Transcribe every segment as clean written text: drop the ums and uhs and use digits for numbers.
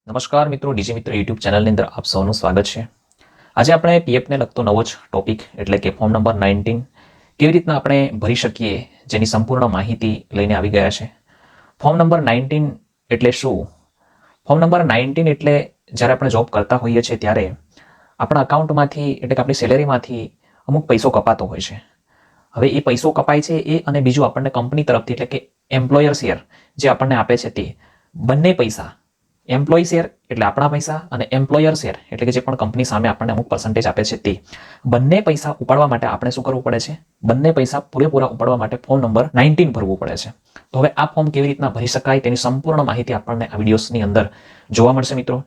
નમસ્કાર મિત્રો, ડીજી મિત્ર યુટ્યુબ ચેનલની અંદર આપ સૌનું સ્વાગત છે. આજે આપણે પીએફને લગતો નવો જ ટોપિક એટલે કે ફોર્મ નંબર 19 કેવી રીતના આપણે ભરી શકીએ જેની સંપૂર્ણ માહિતી લઈને આવી ગયા છે. ફોર્મ નંબર 19 એટલે શું? ફોર્મ નંબર 19 એટલે જ્યારે આપણે જોબ કરતા હોઈએ છીએ ત્યારે આપણા અકાઉન્ટમાંથી એટલે કે આપણી સેલેરીમાંથી અમુક પૈસો કપાતો હોય છે. હવે એ પૈસો કપાય છે એ અને બીજું આપણને કંપની તરફથી એટલે કે એમ્પ્લોયર શેર જે આપણને આપે છે તે બંને પૈસા, એમ્પ્લોય શેર એટલે આપણા પૈસા અને એમ્પ્લોયર શેર એટલે કે જે પણ કંપની સામે આપણને અમુક પર્સન્ટેજ આપે છે તે બંને પૈસા ઉપાડવા માટે આપણે શું કરવું પડે છે? બંને પૈસા પૂરેપૂરા ઉપાડવા માટે ફોર્મ નંબર 19 ભરવું પડે છે. તો હવે આ ફોર્મ કેવી રીતના ભરી શકાય તેની સંપૂર્ણ માહિતી આપણને આ વિડીયોની અંદર જોવા મળશે. મિત્રો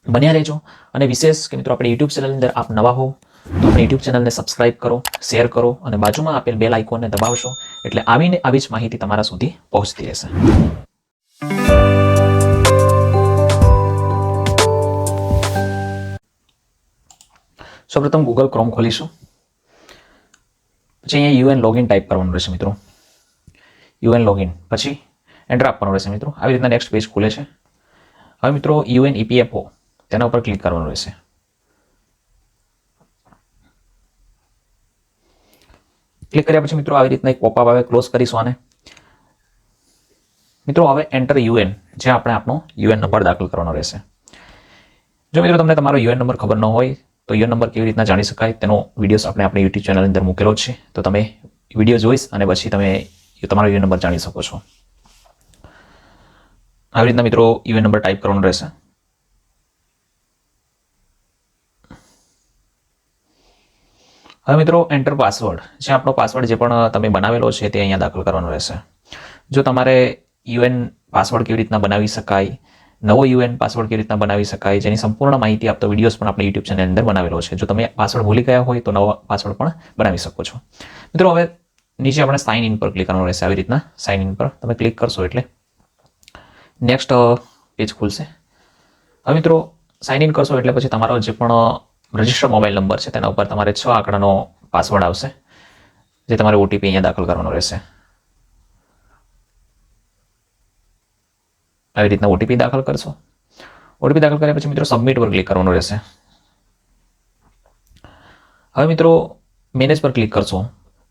બન્યા રહેજો. અને વિશેષ કે મિત્રો આપણી યુટ્યુબ ચેનલની અંદર આપ નવા હો તો આપણી યુટ્યુબ ચેનલને સબસ્ક્રાઇબ કરો, શેર કરો અને બાજુમાં આપેલ બેલ આઇકોનને દબાવશો એટલે આવીને આવી જ માહિતી તમારા સુધી પહોંચતી રહેશે. સૌપ્રથમ ગૂગલ ક્રોમ ખોલીશું. પછી અહીંયા યુએન લોગિન ટાઈપ કરવાનું રહેશે મિત્રો. યુએન લોગિન પછી એન્ટર આપવાનું રહેશે મિત્રો. આવી રીતના નેક્સ્ટ પેજ ખુલે છે. હવે મિત્રો યુએન ઈપીએફઓ તેના ઉપર ક્લિક કરવાનું રહેશે. ક્લિક કર્યા પછી મિત્રો આવી રીતના એક પોપઅપ આવે, ક્લોઝ કરીશું આને. મિત્રો હવે એન્ટર યુએન જે આપણે આપણો યુએન નંબર દાખલ કરવાનો રહેશે. જો મિત્રો તમને તમારો યુએન નંબર ખબર ન હોય તો યુએન નંબર કેવી રીતના જાણી શકાય તેનો વિડીયો આપણે આપણી યુટ્યુબ ચેનલની અંદર મૂકેલો છે, તો તમે વિડીયો જોઈશ અને પછી તમે તમારો યુએન નંબર જાણી શકો છો. આવી રીતના મિત્રો યુએન નંબર ટાઈપ કરવાનો રહેશે. હવે મિત્રો એન્ટર પાસવર્ડ જે આપણો પાસવર્ડ જે પણ તમે બનાવેલો છે તે અહીંયા દાખલ કરવાનો રહેશે. જો તમારે યુએન પાસવર્ડ કેવી રીતના બનાવી શકાય, નવો યુએન પાસવર્ડ કેવી રીતના બનાવી શકાય જેની સંપૂર્ણ માહિતી આપતો વિડીયોઝ પણ આપણે યુટ્યુબ ચેનલની અંદર બનાવેલો છે. જો તમે પાસવર્ડ ભૂલી ગયા હોય તો નવો પાસવર્ડ પણ બનાવી શકો છો. મિત્રો હવે નીચે આપણે સાઇન ઇન પર ક્લિક કરવાનું રહેશે. આવી રીતના સાઇન ઇન પર તમે ક્લિક કરશો એટલે નેક્સ્ટ પેજ ખુલશે. હવે મિત્રો સાઇન ઇન કરશો એટલે પછી તમારો જે પણ રજિસ્ટર્ડ મોબાઈલ નંબર છે તેના ઉપર તમારે 6 આંકડાનો પાસવર્ડ આવશે જે તમારે ઓટીપી અહીંયા દાખલ કરવાનો રહેશે. આવી રીતના ઓટીપી દાખલ કરશો. ઓટીપી દાખલ કર્યા પછી મિત્રો સબમિટ પર ક્લિક કરવાનું રહેશે. હવે મિત્રો મેનેજ પર ક્લિક કરશો.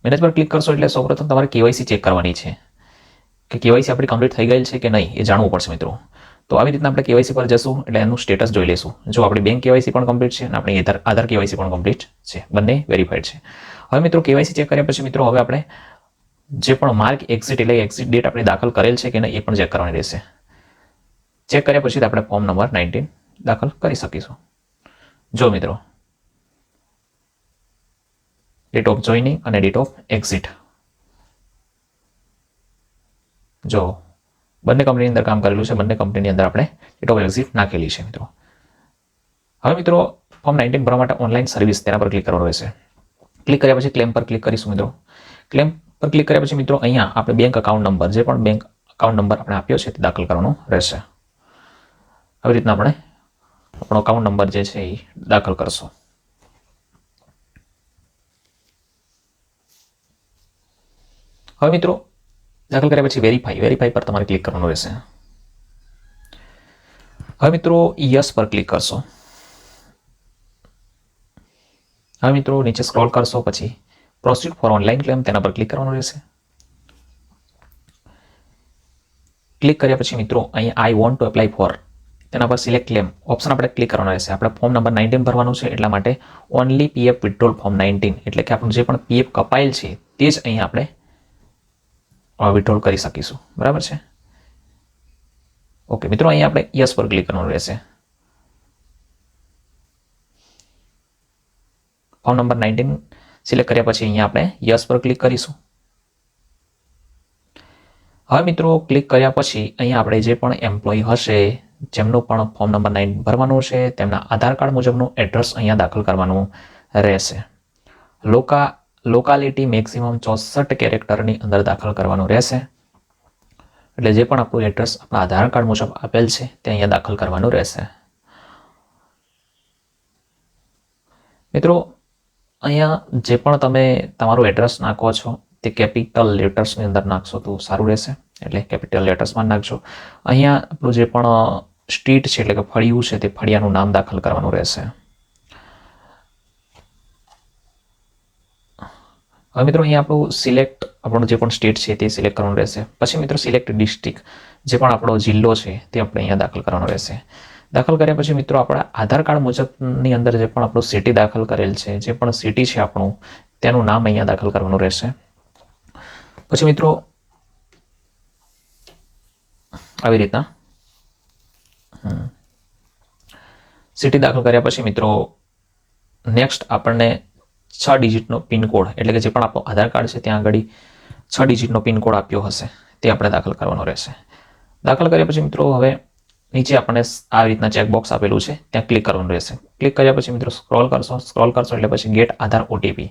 મેનેજ પર ક્લિક કરશો એટલે સૌપ્રથમ તમારે કેવાયસી ચેક કરવાની છે કે કેવાયસી આપણી કમ્પ્લીટ થઈ ગયેલ છે કે નહીં એ જાણવું પડશે મિત્રો. તો આવી રીતના આપણે કેવાયસી પર જશું એટલે એનું સ્ટેટસ જોઈ લઈશું. જો આપણી બેંક કેવાયસી પણ કમ્પ્લીટ છે અને આપણી આધાર કેવાયસી પણ કમ્પ્લીટ છે, બંને વેરીફાઈડ છે. હવે મિત્રો કેવાયસી ચેક કર્યા પછી મિત્રો હવે આપણે જે પણ માર્ક એક્ઝિટ એટલે એક્ઝિટ ડેટ આપણે દાખલ કરેલ છે કે નહીં એ પણ ચેક કરવાની રહેશે. ચેક કર્યા પછી આપણે ફોર્મ નંબર 19 દાખલ કરી શકીશું. જો મિત્રો ડેટ ઓફ જોઈનિંગ અને ડેટ ઓફ એક્ઝિટ, જો બંને કંપનીની અંદર કામ કરેલું છે, બંને કંપનીની અંદર આપણે ડેટ ઓફ એક્ઝિટ નાખેલી છે મિત્રો. હવે મિત્રો ફોર્મ 19 ભરવા માટે ઓનલાઈન સર્વિસ તેના પર ક્લિક કરવાનું રહેશે. ક્લિક કર્યા પછી ક્લેમ પર ક્લિક કરીશું મિત્રો. ક્લેમ પર ક્લિક કર્યા પછી મિત્રો અહીંયા આપણે બેંક અકાઉન્ટ નંબર જે પણ બેંક અકાઉન્ટ નંબર આપણે આપ્યો છે તે દાખલ કરવાનો રહેશે. આવી રીતના આપણે આપણો અકાઉન્ટ નંબર જે છે એ દાખલ કરશો. હવે મિત્રો દાખલ કર્યા પછી વેરીફાઈ પર તમારે ક્લિક કરવાનું રહેશે. હવે મિત્રો યસ પર ક્લિક કરશો. હવે મિત્રો નીચે સ્ક્રોલ કરશો પછી પ્રોસીડ ફોર ઓનલાઈન ક્લેમ તેના પર ક્લિક કરવાનું રહેશે. ક્લિક કર્યા પછી મિત્રો અહીંયા I want to apply four તેના પર સિલેક્ટ ક્લેમ ઓપ્શન આપણે ક્લિક કરવાનો રહેશે. આપણે ફોર્મ નંબર 19 ભરવાનું છે એટલા માટે ઓનલી પીએફ વિથડ્રોલ ફોર્મ 19 એટલે કે આપણું જે પણ પીએફ કપાયેલ છે તે જ અહીંયા આપણે વિથડ્રોલ કરી શકીશું. બરાબર છે? ઓકે મિત્રો અહીંયા આપણે યસ પર ક્લિક કરવાનું રહેશે. ફોર્મ નંબર 19 સિલેક્ટ કર્યા પછી અહીંયા આપણે યસ પર ક્લિક કરીશું. હવે મિત્રો ક્લિક કર્યા પછી અહીંયા આપણે જે પણ એમ્પ્લોય હશે જેમનું પણ ફોર્મ નંબર 9 ભરવાનું છે તેમના આધાર કાર્ડ મુજબનું એડ્રેસ અહીંયા દાખલ કરવાનું રહેશે. લોકાલિટી મેક્સિમમ 64 કેરેક્ટરની અંદર દાખલ કરવાનું રહેશે. એટલે જે પણ આપણું એડ્રેસ આપણા આધાર કાર્ડ મુજબ આપેલ છે તે અહીંયા દાખલ કરવાનું રહેશે. મિત્રો અહીંયા જે પણ તમે તમારું એડ્રેસ નાખો છો તે કેપિટલ લેટર્સની અંદર નાખશો તો સારું રહેશે, એટલે કેપિટલ લેટર્સમાં નાખજો. અહીંયા આપણું જે પણ સ્ટ્રીટ છે એટલે કે ફળિયું છે તે ફળિયાનું નામ દાખલ કરવાનું રહેશે. હવે મિત્રો અહીંયા આપણું સિલેક્ટ આપણું જે પણ સ્ટેટ છે તે સિલેક્ટ કરવાનું રહેશે. પછી મિત્રો સિલેક્ટ ડિસ્ટ્રિક્ટ જે પણ આપણો જિલ્લો છે તે આપણે અહીંયા દાખલ કરવાનો રહેશે. દાખલ કર્યા પછી મિત્રો આપણા આધાર કાર્ડ મુજબની અંદર જે પણ આપણું સિટી દાખલ કરેલ છે, જે પણ સિટી છે આપણું તેનું નામ અહીંયા દાખલ કરવાનું રહેશે. પછી મિત્રો આવી રીતના સિટી દાખલ કર્યા પછી મિત્રો નેક્સ્ટ આપણને 6 ડિજિટનો પિનકોડ એટલે કે જે પણ આપણો આધાર કાર્ડ છે ત્યાં આગળ 6 ડિજિટનો પિનકોડ આપ્યો હશે તે આપણે દાખલ કરવાનો રહેશે. દાખલ કર્યા પછી મિત્રો હવે નીચે આપણને આવી રીતના ચેકબોક્સ આપેલું છે ત્યાં ક્લિક કરવાનું રહેશે. ક્લિક કર્યા પછી મિત્રો સ્ક્રોલ કરશો એટલે પછી ગેટ આધાર ઓટીપી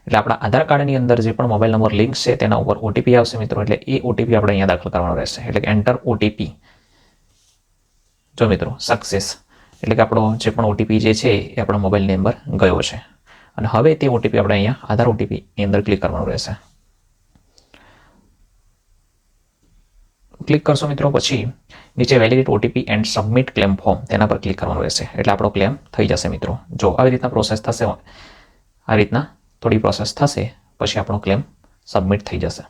એટલે આપણા આધાર કાર્ડની અંદર જે પણ મોબાઈલ નંબર લિંક છે તેના ઉપર ઓટીપી આવશે મિત્રો, એટલે એ ઓટીપી આપણે અહીંયા દાખલ કરવાનો રહેશે. એટલે કે એન્ટર ઓટીપી. જો મિત્રો સક્સેસ એટલે કે આપણો જે પણ ઓટીપી જે છે એ આપણા મોબાઈલની અંદર ગયો છે અને હવે તે ઓટીપી આપણે અહીંયા આધાર ઓટીપીની અંદર ક્લિક કરવાનું રહેશે. ક્લિક કરશો મિત્રો પછી નીચે validate OTP and submit claim form તેના પર ક્લિક કરવાનું રહેશે એટલે આપણો ક્લેમ થઈ જશે મિત્રો. જો આવી રીતના પ્રોસેસ થશે, આ રીતના થોડી પ્રોસેસ થશે પછી આપણો ક્લેમ સબમિટ થઈ જશે.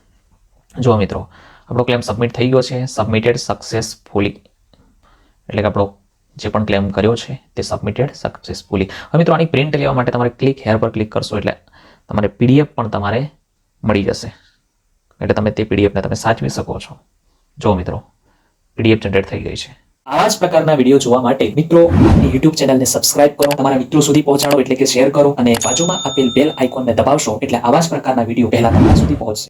જો મિત્રો આપણો ક્લેમ સબમિટ થઈ ગયો છે, સબમિટેડ સક્સેસફુલી એટલે કે આપણો જે પણ ક્લેમ કર્યો છે તે સબમિટેડ સક્સેસફુલી. હવે મિત્રો આની પ્રિન્ટ લેવા માટે તમારે ક્લિક હેર પર ક્લિક કરશો એટલે તમારે પીડીએફ પણ તમારે મળી જશે એટલે તમે તે પીડીએફને તમે સાચવી શકો છો. જો મિત્રો પીડીએફ જનરેટ થઈ ગઈ છે. આવા જ પ્રકારના વિડીયો જોવા માટે મિત્રો યુટ્યુબ ચેનલને સબસ્ક્રાઇબ કરો, તમારા મિત્રો સુધી પહોંચાડો એટલે કે શેર કરો અને બાજુમાં આપેલ બેલ આઇકોનને દબાવશો એટલે આવા જ પ્રકારના વિડીયો પહેલા તમારા સુધી પહોંચશે.